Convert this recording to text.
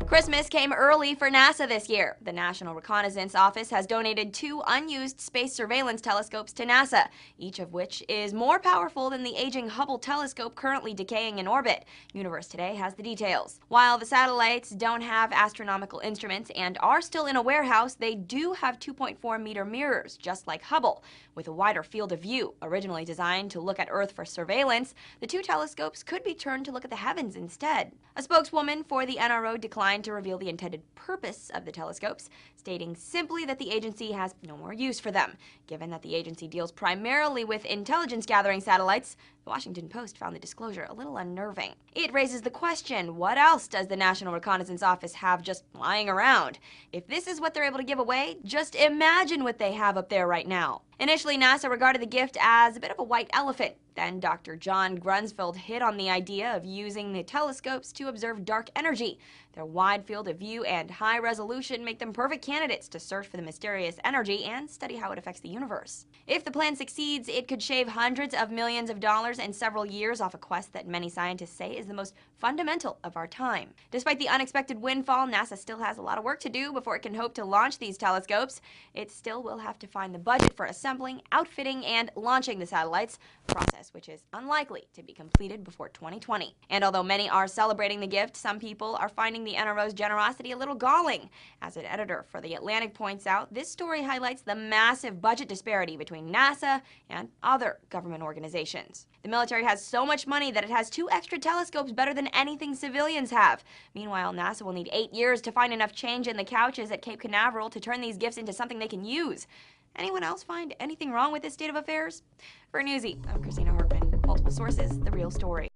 Christmas came early for NASA this year. The National Reconnaissance Office has donated 2 unused space surveillance telescopes to NASA, each of which is more powerful than the aging Hubble telescope currently decaying in orbit. Universe Today has the details. While the satellites don't have astronomical instruments and are still in a warehouse, they do have 2.4-meter mirrors, just like Hubble, with a wider field of view. Originally designed to look at Earth for surveillance, the 2 telescopes could be turned to look at the heavens instead. A spokeswoman for the NRO declined to reveal the intended purpose of the telescopes, stating simply that the agency has no more use for them. Given that the agency deals primarily with intelligence-gathering satellites, the Washington Post found the disclosure a little unnerving. It raises the question, what else does the National Reconnaissance Office have just lying around? If this is what they're able to give away, just imagine what they have up there right now. Initially, NASA regarded the gift as a bit of a white elephant. Then Dr. John Grunsfeld hit on the idea of using the telescopes to observe dark energy. Their wide field of view and high resolution make them perfect candidates to search for the mysterious energy and study how it affects the universe. If the plan succeeds, it could shave hundreds of millions of dollars and several years off a quest that many scientists say is the most fundamental of our time. Despite the unexpected windfall, NASA still has a lot of work to do before it can hope to launch these telescopes. It still will have to find the budget for assembling, outfitting, and launching the satellites, a process which is unlikely to be completed before 2020. And although many are celebrating the gift, some people are finding the NRO's generosity a little galling. As an editor for The Atlantic points out, this story highlights the massive budget disparity between NASA and other government organizations. The military has so much money that it has 2 extra telescopes better than anything civilians have. Meanwhile, NASA will need 8 years to find enough change in the couches at Cape Canaveral to turn these gifts into something they can use. Anyone else find anything wrong with this state of affairs? For Newsy, I'm Christina Hortman. Multiple sources, the real story.